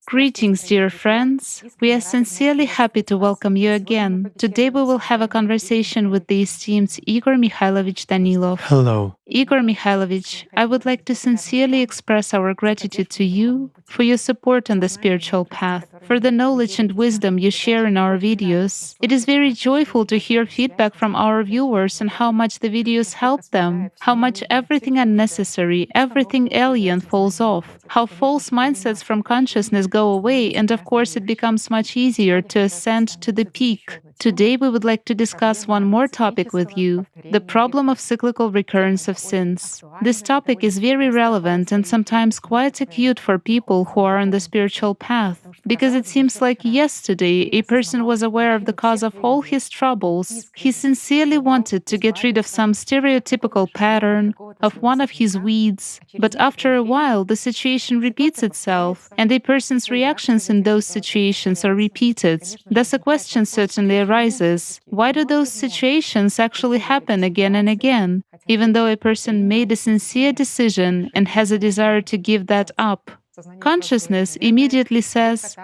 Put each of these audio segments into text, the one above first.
Greetings, dear friends. We are sincerely happy to welcome you again. Today we will have a conversation with the esteemed Igor Mikhailovich Danilov. Hello. Igor Mikhailovich, I would like to sincerely express our gratitude to you for your support on the spiritual path, for the knowledge and wisdom you share in our videos. It is very joyful to hear feedback from our viewers on how much the videos help them, how much everything unnecessary, everything alien falls off, how false mindsets from consciousness go away, and of course it becomes much easier to ascend to the peak. Today we would like to discuss one more topic with you, the problem of cyclical recurrence of sins. This topic is very relevant and sometimes quite acute for people who are on the spiritual path, because it seems like yesterday a person was aware of the cause of all his troubles. He sincerely wanted to get rid of some stereotypical pattern, of one of his weeds, but after a while the situation repeats itself, and a person's reactions in those situations are repeated. Thus a question certainly arises: why do those situations actually happen again and again, even though a person made a sincere decision and has a desire to give that up? Consciousness immediately says,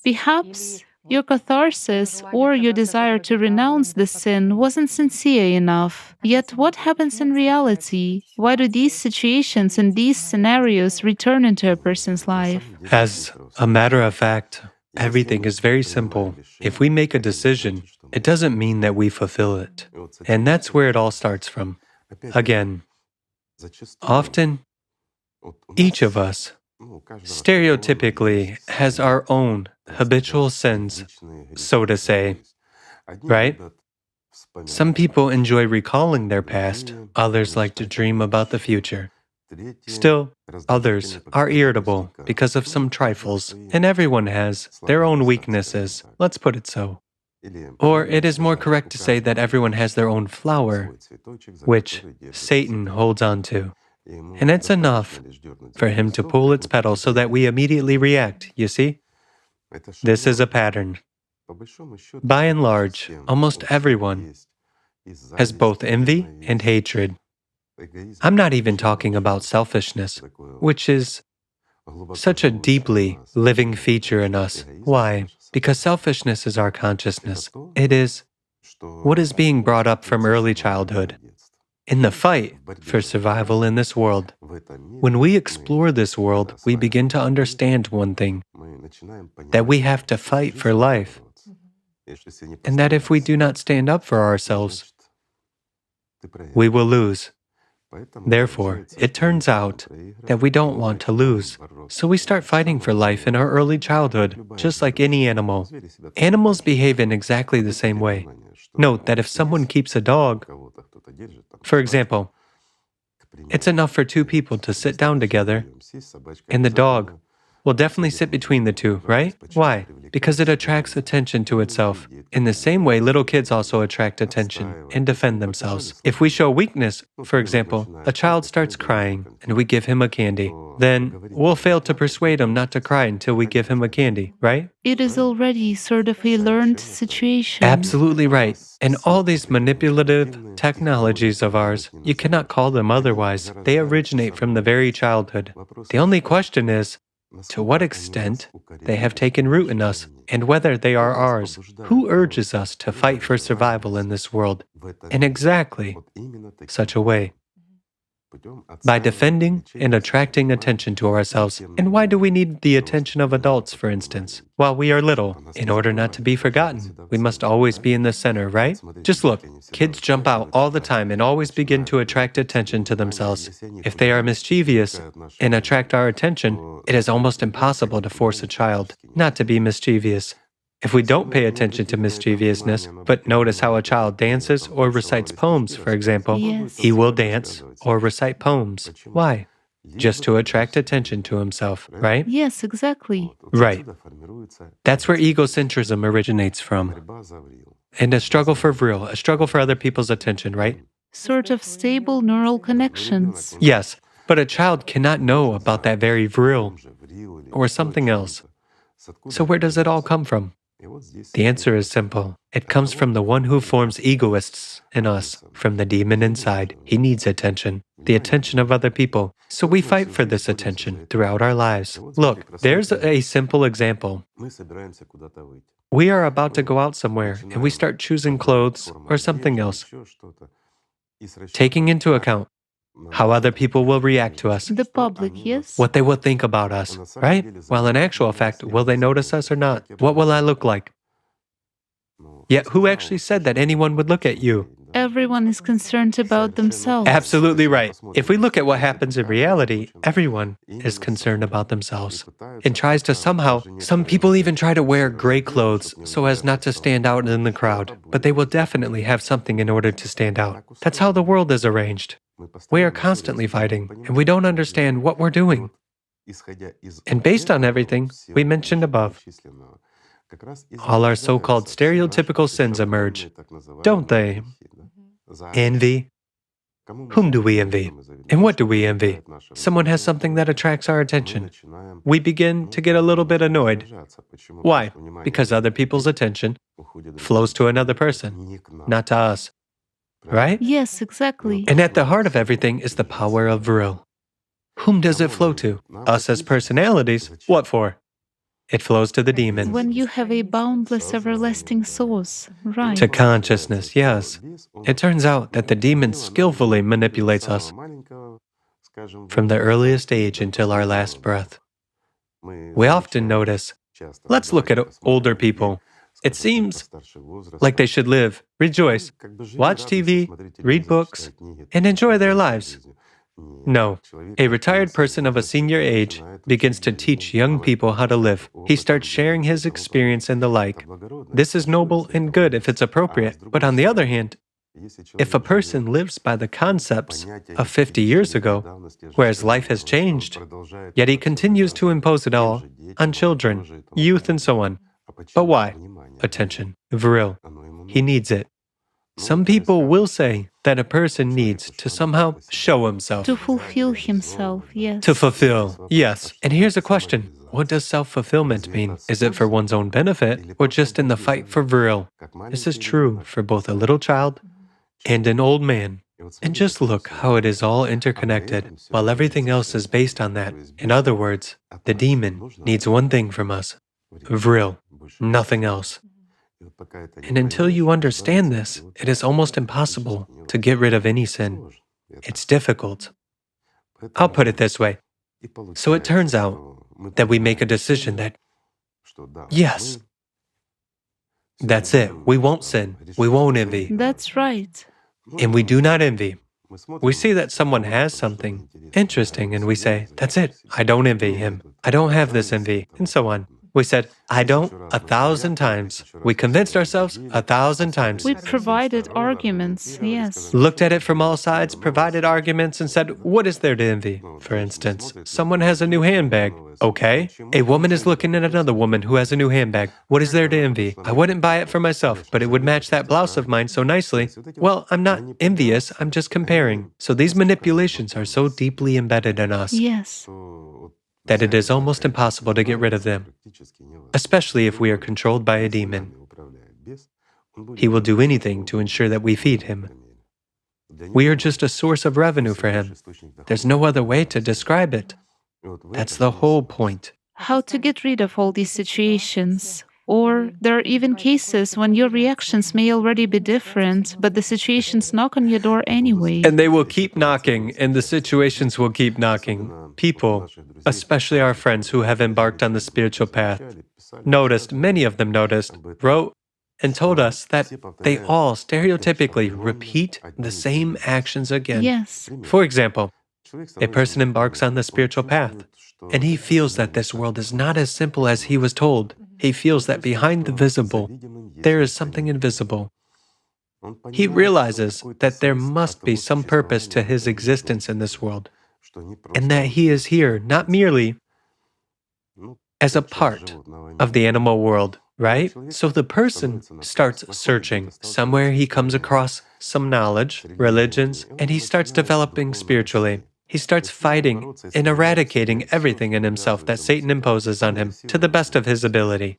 perhaps your catharsis or your desire to renounce the sin wasn't sincere enough. Yet what happens in reality? Why do these situations and these scenarios return into a person's life? As a matter of fact, everything is very simple. If we make a decision, it doesn't mean that we fulfill it. And that's where it all starts from. Again, often, each of us stereotypically has our own habitual sins, so to say, right? Some people enjoy recalling their past, others like to dream about the future. Still, others are irritable because of some trifles, and everyone has their own weaknesses, let's put it so. Or it is more correct to say that everyone has their own flower, which Satan holds on to. And it's enough for him to pull its petals so that we immediately react, you see? This is a pattern. By and large, almost everyone has both envy and hatred. I'm not even talking about selfishness, which is such a deeply living feature in us. Why? Because selfishness is our consciousness. It is what is being brought up from early childhood. In the fight for survival in this world, when we explore this world, we begin to understand one thing, that we have to fight for life, and that if we do not stand up for ourselves, we will lose. Therefore, it turns out that we don't want to lose. So we start fighting for life in our early childhood, just like any animal. Animals behave in exactly the same way. Note that if someone keeps a dog, for example, it's enough for two people to sit down together, and the dog will definitely sit between the two, right? Why? Because it attracts attention to itself. In the same way, little kids also attract attention and defend themselves. If we show weakness, for example, a child starts crying and we give him a candy, then we'll fail to persuade him not to cry until we give him a candy, right? It is already sort of a learned situation. Absolutely right. And all these manipulative technologies of ours, you cannot call them otherwise. They originate from the very childhood. The only question is, to what extent they have taken root in us, and whether they are ours. Who urges us to fight for survival in this world in exactly such a way? By defending and attracting attention to ourselves. And why do we need the attention of adults, for instance? While we are little, in order not to be forgotten, we must always be in the center, right? Just look, kids jump out all the time and always begin to attract attention to themselves. If they are mischievous and attract our attention, it is almost impossible to force a child not to be mischievous. If we don't pay attention to mischievousness, but notice how a child dances or recites poems, for example, he will dance or recite poems. Why? Just to attract attention to himself, right? Yes, exactly. Right. That's where egocentrism originates from. And a struggle for vril, a struggle for other people's attention, right? Sort of stable neural connections. Yes, but a child cannot know about that very vril or something else. So where does it all come from? The answer is simple. It comes from the one who forms egoists in us, from the demon inside. He needs attention, the attention of other people. So we fight for this attention throughout our lives. Look, there's a simple example. We are about to go out somewhere and we start choosing clothes or something else, taking into account how other people will react to us, The public, yes? what they will think about us, right? Well, in actual fact, will they notice us or not? What will I look like? Yet who actually said that anyone would look at you? Everyone is concerned about themselves. Absolutely right. If we look at what happens in reality, everyone is concerned about themselves and tries to somehow, some people even try to wear gray clothes so as not to stand out in the crowd, but they will definitely have something in order to stand out. That's how the world is arranged. We are constantly fighting, and we don't understand what we're doing. And based on everything we mentioned above, all our so-called stereotypical sins emerge, don't they? Envy. Whom do we envy? And what do we envy? Someone has something that attracts our attention. We begin to get a little bit annoyed. Why? Because other people's attention flows to another person, not to us. Right? Yes, exactly. And at the heart of everything is the power of will. Whom does it flow to? Us as personalities? What for? It flows to the demon. When you have a boundless, everlasting source, right? To consciousness, yes. It turns out that the demon skillfully manipulates us from the earliest age until our last breath. We often notice, let's look at older people. It seems like they should live, rejoice, watch TV, read books, and enjoy their lives. No, a retired person of a senior age begins to teach young people how to live. He starts sharing his experience and the like. This is noble and good if it's appropriate, but on the other hand, if a person lives by the concepts of 50 years ago, whereas life has changed, yet he continues to impose it all on children, youth, and so on. But why? Attention, viril. He needs it. Some people will say that a person needs to somehow show himself. To fulfill himself, yes. To fulfill, yes. And here's a question. What does self-fulfillment mean? Is it for one's own benefit or just in the fight for viril? This is true for both a little child and an old man. And just look how it is all interconnected, while everything else is based on that. In other words, the demon needs one thing from us, viril, nothing else. And until you understand this, it is almost impossible to get rid of any sin. It's difficult. I'll put it this way. So it turns out that we make a decision that, yes, that's it. We won't sin. We won't envy. That's right. And we do not envy. We see that someone has something interesting and we say, that's it. I don't envy him. I don't have this envy, and so on. We said, I don't, 1,000 times. We convinced ourselves 1,000 times. We provided arguments, yes. Looked at it from all sides, provided arguments, and said, what is there to envy? For instance, someone has a new handbag. Okay. A woman is looking at another woman who has a new handbag. What is there to envy? I wouldn't buy it for myself, but it would match that blouse of mine so nicely. Well, I'm not envious, I'm just comparing. So these manipulations are so deeply embedded in us. Yes. That it is almost impossible to get rid of them, especially if we are controlled by a demon. He will do anything to ensure that we feed him. We are just a source of revenue for him. There's no other way to describe it. That's the whole point. How to get rid of all these situations? Or there are even cases when your reactions may already be different, but the situations knock on your door anyway. And they will keep knocking, and the situations will keep knocking. People, especially our friends who have embarked on the spiritual path, noticed, many of them noticed, wrote, and told us that they all stereotypically repeat the same actions again. Yes. For example, a person embarks on the spiritual path, and he feels that this world is not as simple as he was told. He feels that behind the visible, there is something invisible. He realizes that there must be some purpose to his existence in this world, and that he is here not merely as a part of the animal world, right? So the person starts searching. Somewhere he comes across some knowledge, religions, and he starts developing spiritually. He starts fighting and eradicating everything in himself that Satan imposes on him to the best of his ability.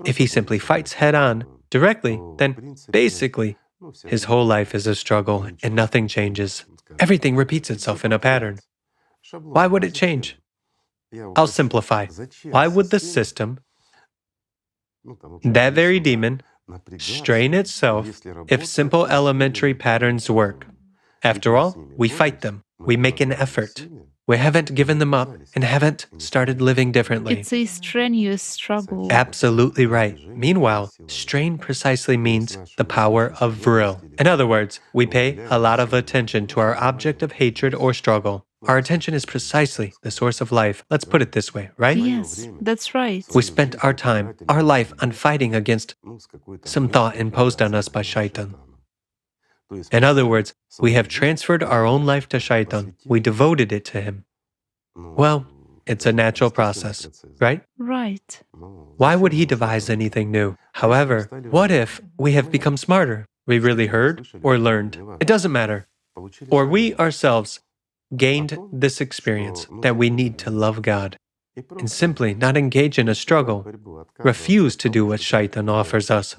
If he simply fights head on, directly, then basically his whole life is a struggle and nothing changes. Everything repeats itself in a pattern. Why would it change? I'll simplify. Why would the system, that very demon, strain itself if simple elementary patterns work? After all, we fight them. We make an effort. We haven't given them up and haven't started living differently. It's a strenuous struggle. Absolutely right. Meanwhile, strain precisely means the power of vril. In other words, we pay a lot of attention to our object of hatred or struggle. Our attention is precisely the source of life. Let's put it this way, right? Yes, that's right. We spent our time, our life on fighting against some thought imposed on us by shaitan. In other words, we have transferred our own life to shaitan. We devoted it to him. Well, it's a natural process, right? Right. Why would he devise anything new? However, what if we have become smarter? We really heard or learned. It doesn't matter. Or we ourselves gained this experience that we need to love God and simply not engage in a struggle, refuse to do what shaitan offers us.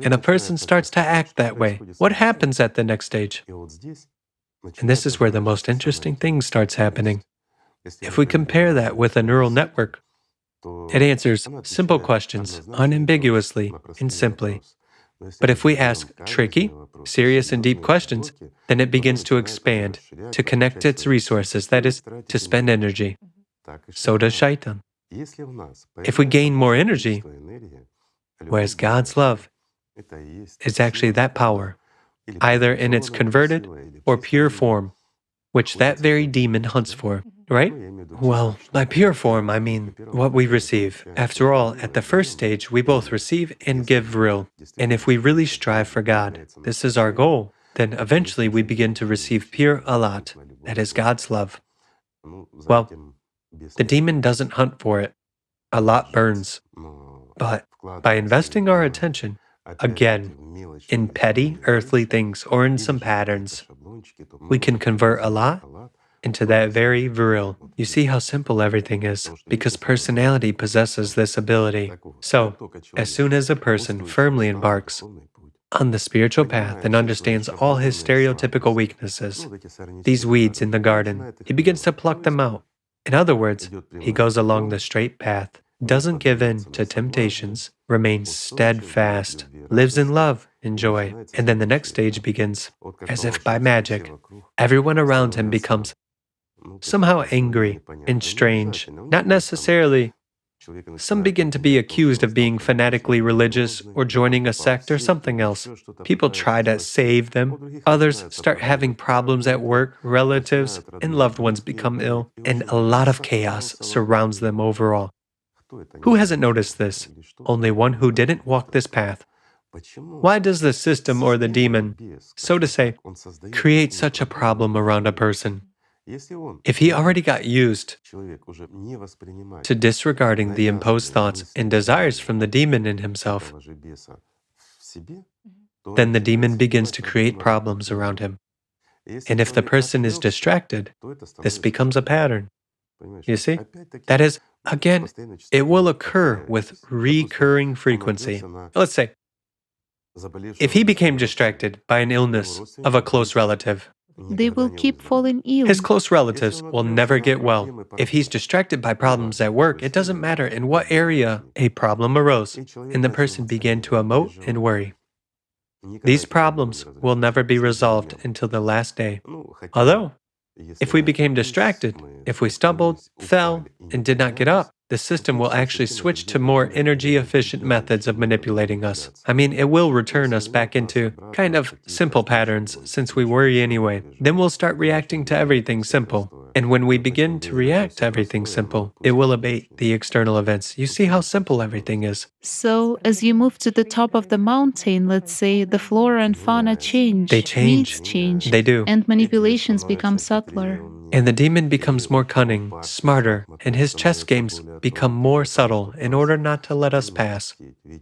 And a person starts to act that way. What happens at the next stage? And this is where the most interesting thing starts happening. If we compare that with a neural network, it answers simple questions unambiguously and simply. But if we ask tricky, serious, and deep questions, then it begins to expand, to connect its resources, that is, to spend energy. So does shaitan. If we gain more energy, whereas God's love is actually that power, either in its converted or pure form, which that very demon hunts for, right? Well, by pure form, I mean what we receive. After all, at the first stage, we both receive and give real. And if we really strive for God, this is our goal, then eventually we begin to receive pure Allat, that is God's love. Well, the demon doesn't hunt for it. Allat burns. But by investing our attention, again, in petty earthly things or in some patterns, we can convert Allat into that very viril. You see how simple everything is, because personality possesses this ability. So, as soon as a person firmly embarks on the spiritual path and understands all his stereotypical weaknesses, these weeds in the garden, he begins to pluck them out. In other words, he goes along the straight path, doesn't give in to temptations, remains steadfast, lives in love and joy, and then the next stage begins. As if by magic, everyone around him becomes somehow angry and strange, not necessarily. Some begin to be accused of being fanatically religious or joining a sect or something else. People try to save them. Others start having problems at work, relatives and loved ones become ill, and a lot of chaos surrounds them overall. Who hasn't noticed this? Only one who didn't walk this path. Why does the system or the demon, so to say, create such a problem around a person? If he already got used to disregarding the imposed thoughts and desires from the demon in himself, then the demon begins to create problems around him. And if the person is distracted, this becomes a pattern. You see? That is, again, it will occur with recurring frequency. Let's say, if he became distracted by an illness of a close relative, They will keep falling ill. his close relatives will never get well. If he's distracted by problems at work, it doesn't matter in what area a problem arose, and the person began to emote and worry. These problems will never be resolved until the last day. Although, if we became distracted, if we stumbled, fell, and did not get up, the system will actually switch to more energy-efficient methods of manipulating us. I mean, it will return us back into kind of simple patterns since we worry anyway. Then we'll start reacting to everything simple. And when we begin to react to everything simple, it will abate the external events. You see how simple everything is. So, as you move to the top of the mountain, let's say, the flora and fauna change. They change. Weeds change. They do. And manipulations become subtler. And the demon becomes more cunning, smarter, and his chess games become more subtle in order not to let us pass.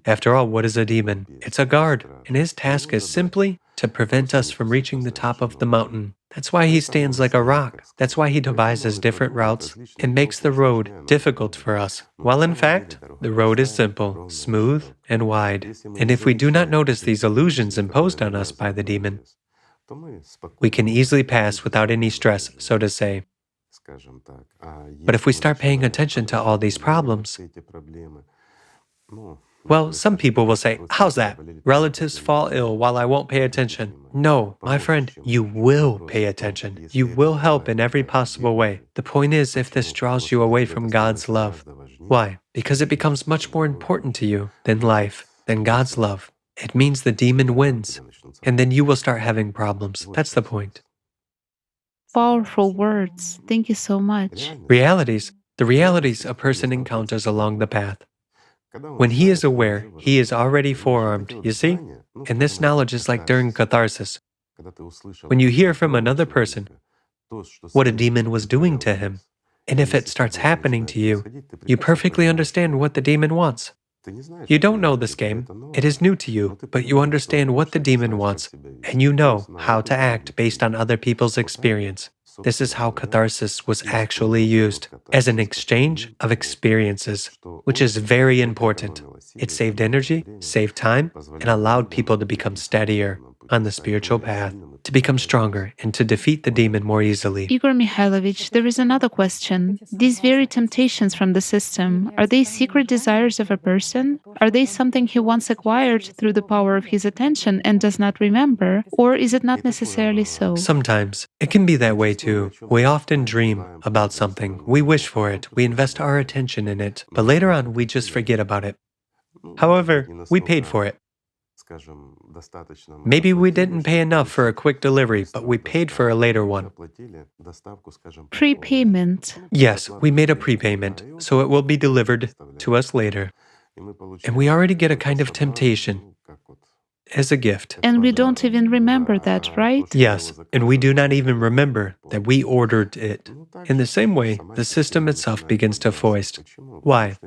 After all, what is a demon? It's a guard, and his task is simply to prevent us from reaching the top of the mountain. That's why he stands like a rock. That's why he devises different routes and makes the road difficult for us. While in fact, the road is simple, smooth, and wide. And if we do not notice these illusions imposed on us by the demon, we can easily pass without any stress, so to say. But if we start paying attention to all these problems, well, some people will say, how's that? Relatives fall ill while I won't pay attention. No, my friend, you will pay attention. You will help in every possible way. The point is, if this draws you away from God's love. Why? Because it becomes much more important to you than life, than God's love. It means the demon wins, and then you will start having problems. That's the point. Powerful words. Thank you so much. The realities a person encounters along the path. When he is aware, he is already forearmed, you see? And this knowledge is like during catharsis. When you hear from another person what a demon was doing to him, and if it starts happening to you, you perfectly understand what the demon wants. You don't know this game, it is new to you, but you understand what the demon wants, and you know how to act based on other people's experience. This is how catharsis was actually used, as an exchange of experiences, which is very important. It saved energy, saved time, and allowed people to become steadier on the spiritual path, to become stronger, and to defeat the demon more easily. Igor Mikhailovich, there is another question. These very temptations from the system, are they secret desires of a person? Are they something he once acquired through the power of his attention and does not remember? Or is it not necessarily so? Sometimes it can be that way too. We often dream about something, we wish for it, we invest our attention in it, but later on we just forget about it. However, we paid for it. Maybe we didn't pay enough for a quick delivery, but we paid for a later one. Prepayment. Yes, we made a prepayment, so it will be delivered to us later. And we already get a kind of temptation as a gift. And we don't even remember that, right? Yes, and we do not even remember that we ordered it. In the same way, the system itself begins to foist. Why?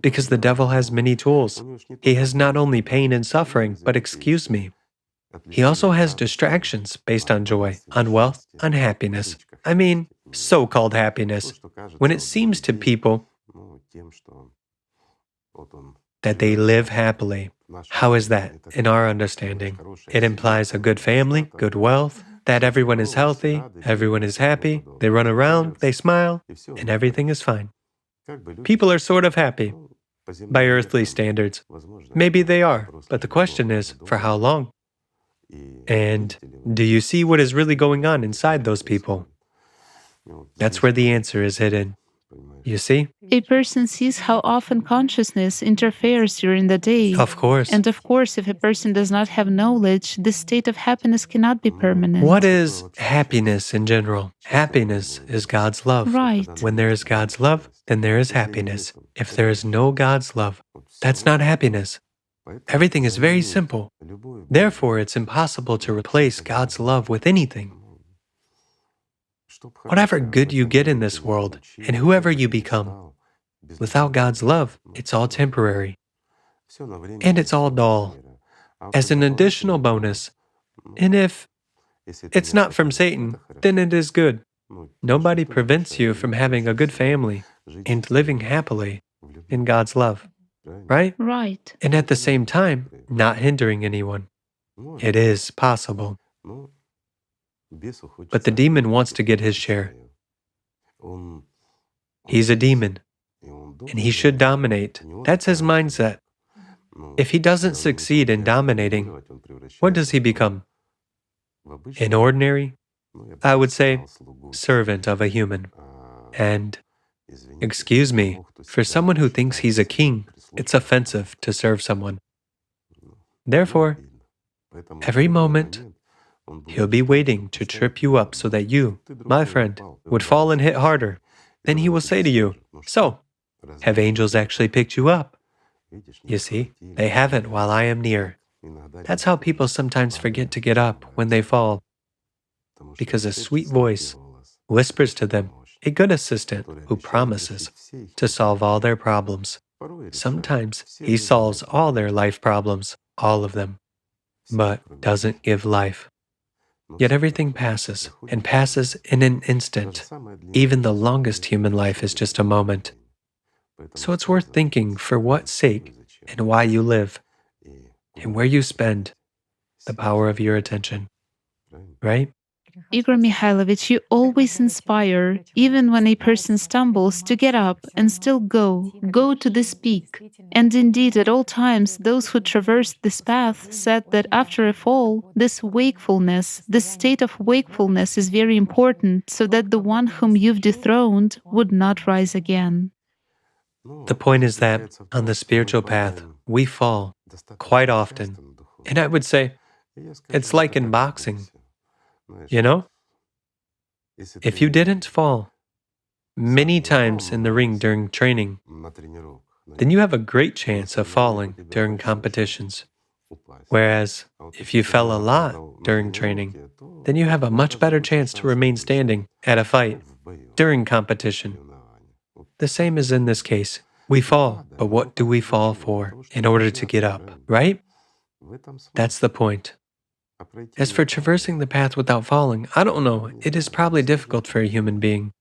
Because the devil has many tools. He has not only pain and suffering, but excuse me, he also has distractions based on joy, on wealth, on happiness. I mean, so-called happiness. When it seems to people that they live happily. How is that in our understanding? It implies a good family, good wealth, that everyone is healthy, everyone is happy, they run around, they smile, and everything is fine. People are sort of happy by earthly standards. Maybe they are, but the question is, for how long? And do you see what is really going on inside those people? That's where the answer is hidden. You see? A person sees how often consciousness interferes during the day. Of course. And of course, if a person does not have knowledge, this state of happiness cannot be permanent. What is happiness in general? Happiness is God's love. Right. When there is God's love, then there is happiness. If there is no God's love, that's not happiness. Everything is very simple. Therefore, it's impossible to replace God's love with anything. Whatever good you get in this world, and whoever you become, without God's love, it's all temporary. And it's all dull. As an additional bonus, and if it's not from Satan, then it is good. Nobody prevents you from having a good family and living happily in God's love, right? Right. And at the same time, not hindering anyone. It is possible. But the demon wants to get his share. He's a demon, and he should dominate. That's his mindset. If he doesn't succeed in dominating, what does he become? An ordinary, I would say, servant of a human. And, excuse me, for someone who thinks he's a king, it's offensive to serve someone. Therefore, every moment, he'll be waiting to trip you up so that you, my friend, would fall and hit harder. Then he will say to you, so, have angels actually picked you up? You see, they haven't while I am near. That's how people sometimes forget to get up when they fall, because a sweet voice whispers to them, a good assistant who promises to solve all their problems. Sometimes he solves all their life problems, all of them. but doesn't give life. Yet everything passes, and passes in an instant. Even the longest human life is just a moment. So it's worth thinking for what sake and why you live, and where you spend the power of your attention, right? Igor Mikhailovich, you always inspire, even when a person stumbles, to get up and still go to this peak. And indeed, at all times, those who traversed this path said that after a fall, this wakefulness, this state of wakefulness is very important so that the one whom you've dethroned would not rise again. The point is that on the spiritual path, we fall quite often. And I would say it's like in boxing, you know? If you didn't fall many times in the ring during training, then you have a great chance of falling during competitions. Whereas if you fell a lot during training, then you have a much better chance to remain standing at a fight during competition. The same is in this case. We fall, but what do we fall for in order to get up, right? That's the point. As for traversing the path without falling, I don't know. It is probably difficult for a human being.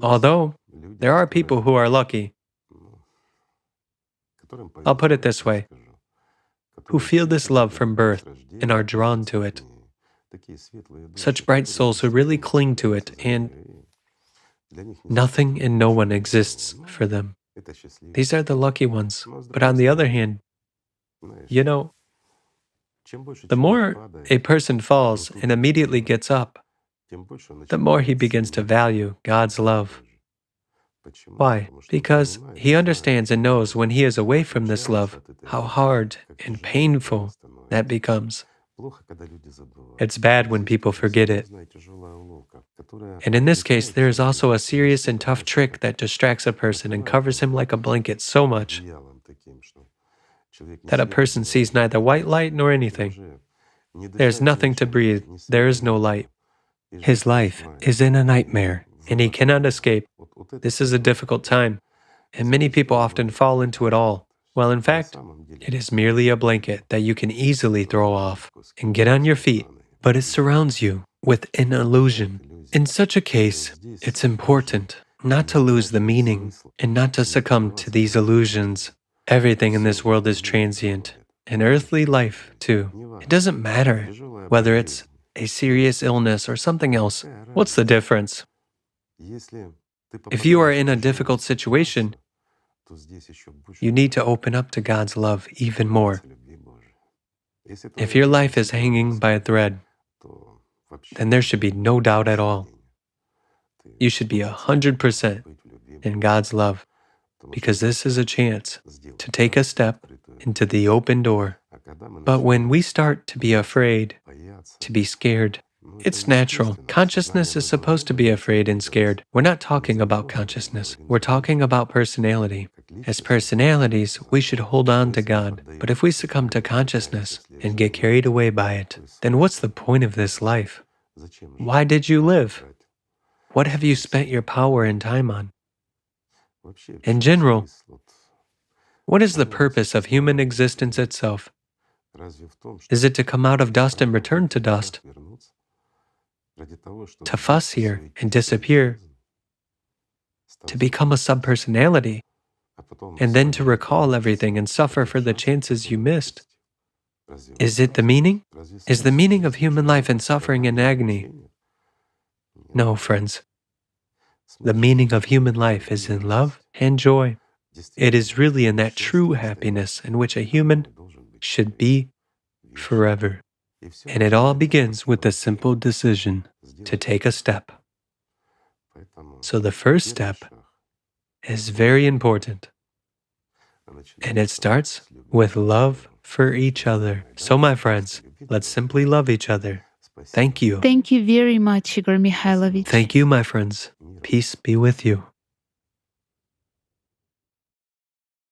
Although, there are people who are lucky. I'll put it this way, who feel this love from birth and are drawn to it. Such bright souls who really cling to it, and nothing and no one exists for them. These are the lucky ones. But on the other hand, you know, the more a person falls and immediately gets up, the more he begins to value God's love. Why? Because he understands and knows when he is away from this love, how hard and painful that becomes. It's bad when people forget it. And in this case, there is also a serious and tough trick that distracts a person and covers him like a blanket so much that a person sees neither white light nor anything. There's nothing to breathe. There is no light. His life is in a nightmare, and he cannot escape. This is a difficult time, and many people often fall into it all. Well, in fact, it is merely a blanket that you can easily throw off and get on your feet, but it surrounds you with an illusion. In such a case, it's important not to lose the meaning and not to succumb to these illusions. Everything in this world is transient, and earthly life, too. It doesn't matter whether it's a serious illness or something else. What's the difference? If you are in a difficult situation, you need to open up to God's love even more. If your life is hanging by a thread, then there should be no doubt at all. You should be 100% in God's love, because this is a chance to take a step into the open door. But when we start to be afraid, to be scared, it's natural. Consciousness is supposed to be afraid and scared. We're not talking about consciousness. We're talking about personality. As personalities, we should hold on to God. But if we succumb to consciousness and get carried away by it, then what's the point of this life? Why did you live? What have you spent your power and time on? In general, what is the purpose of human existence itself? Is it to come out of dust and return to dust? To fuss here and disappear? To become a subpersonality? And then to recall everything and suffer for the chances you missed? Is it the meaning? Is the meaning of human life in suffering and agony? No, friends. The meaning of human life is in love and joy. It is really in that true happiness in which a human should be forever. And it all begins with the simple decision to take a step. So the first step is very important. And it starts with love for each other. So my friends, let's simply love each other. Thank you. Thank you very much, Igor Mikhailovich. Thank you, my friends. Peace be with you.